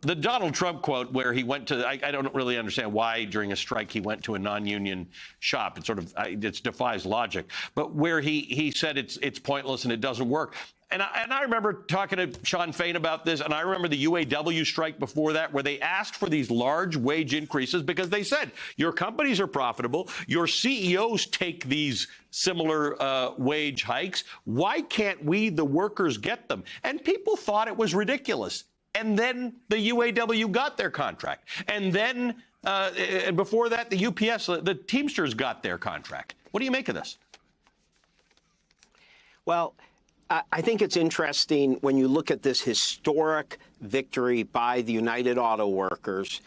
The Donald Trump quote where he went to, I don't really understand why during a strike he went to a non-union shop. It sort of, it defies logic. But where he said it's pointless and it doesn't work. And I remember talking to Sean Fain about this, and I remember the UAW strike before that, where they asked for these large wage increases because they said, your companies are profitable, your CEOs take these similar wage hikes. Why can't we, the workers, get them? And people thought it was ridiculous. And then the UAW got their contract. And then and before that, the UPS, the Teamsters got their contract. What do you make of this? Well, I think it's interesting when you look at this historic victory by the United Auto Workers.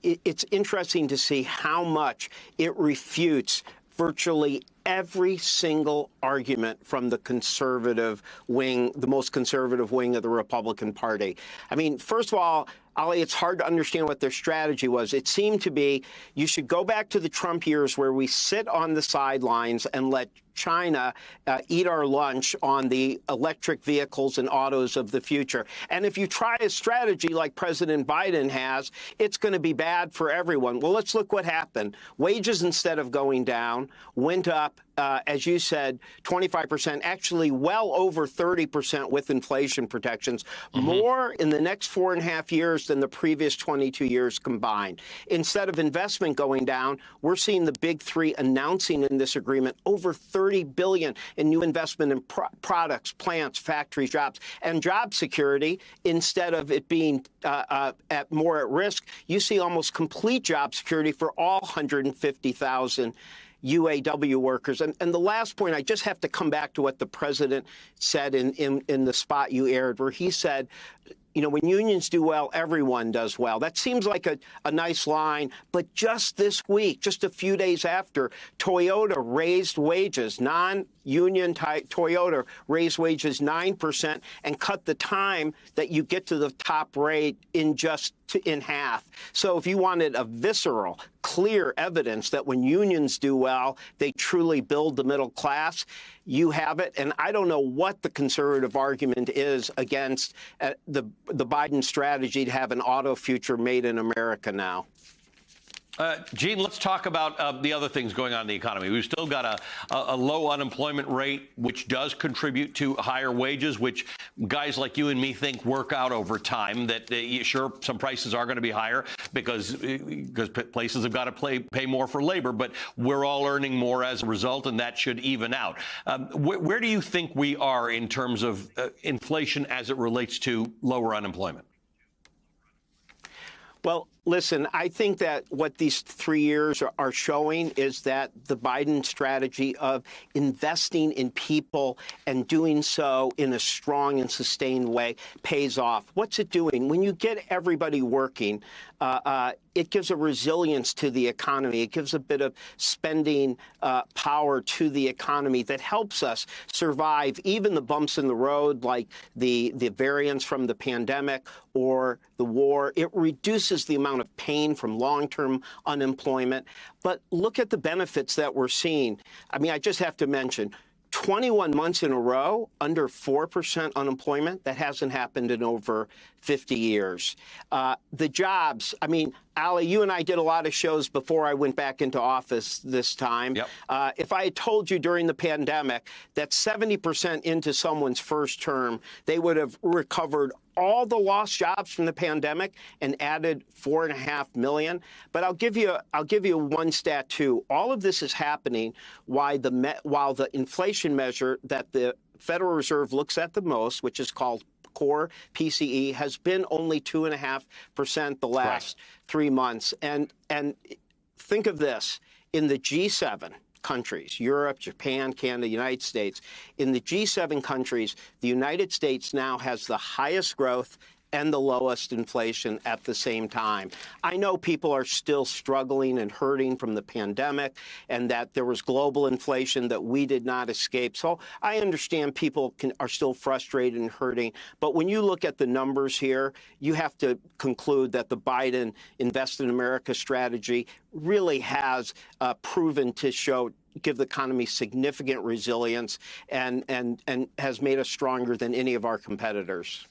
It's interesting to see how much it refutes virtually every single argument from the conservative wing, the most conservative wing of the Republican Party. I mean, first of all, Ali, it's hard to understand what their strategy was. It seemed to be you should go back to the Trump years where we sit on the sidelines and let China eat our lunch on the electric vehicles and autos of the future. And if you try a strategy like President Biden has, it's going to be bad for everyone. Well, let's look what happened. Wages, instead of going down, went up. As you said, 25%, actually well over 30% with inflation protections, more in the next 4.5 years than the previous 22 years combined. Instead of investment going down, we're seeing the big three announcing in this agreement over $30 billion in new investment in products, plants, factories, jobs, and job security. Instead of it being more at risk, you see almost complete job security for all 150,000 UAW workers. And the last point, I just have to come back to what the president said in the spot you aired, where he said, you know, when unions do well, everyone does well. That seems like a nice line, but just this week, just a few days after, Toyota raised wages, non-union Toyota raised wages 9% and cut the time that you get to the top rate in half. So if you wanted a visceral, clear evidence that when unions do well, they truly build the middle class, you have it. And I don't know what the conservative argument is against the Biden strategy to have an auto future made in America now. Gene, let's talk about the other things going on in the economy. We've still got a low unemployment rate, which does contribute to higher wages, which guys like you and me think work out over time, that sure, some prices are going to be higher because places have got to pay more for labor, but we're all earning more as a result, and that should even out. Where do you think we are in terms of inflation as it relates to lower unemployment? Well, listen, I think that what these 3 years are showing is that the Biden strategy of investing in people and doing so in a strong and sustained way pays off. What's it doing? When you get everybody working, it gives a resilience to the economy. It gives a bit of spending power to the economy that helps us survive even the bumps in the road, like the variants from the pandemic or the war. It reduces the amount of pain from long-term unemployment. But look at the benefits that we're seeing. I mean, I just have to mention, 21 months in a row, under 4% unemployment. That hasn't happened in over 50 years. The jobs, I mean, Ali, you and I did a lot of shows before I went back into office this time. Yep. If I had told you during the pandemic that 70% into someone's first term, they would have recovered all the lost jobs from the pandemic and added 4.5 million. But I'll give you one stat too. All of this is happening while the inflation measure that the Federal Reserve looks at the most, which is called core PCE, has been only 2.5% the last 3 months. And think of this, in the G7 countries, Europe, Japan, Canada, United States, in the G7 countries, the United States now has the highest growth and the lowest inflation at the same time. I know people are still struggling and hurting from the pandemic and that there was global inflation that we did not escape. So I understand people are still frustrated and hurting. But when you look at the numbers here, you have to conclude that the Biden Invest in America strategy really has proven to give the economy significant resilience and has made us stronger than any of our competitors.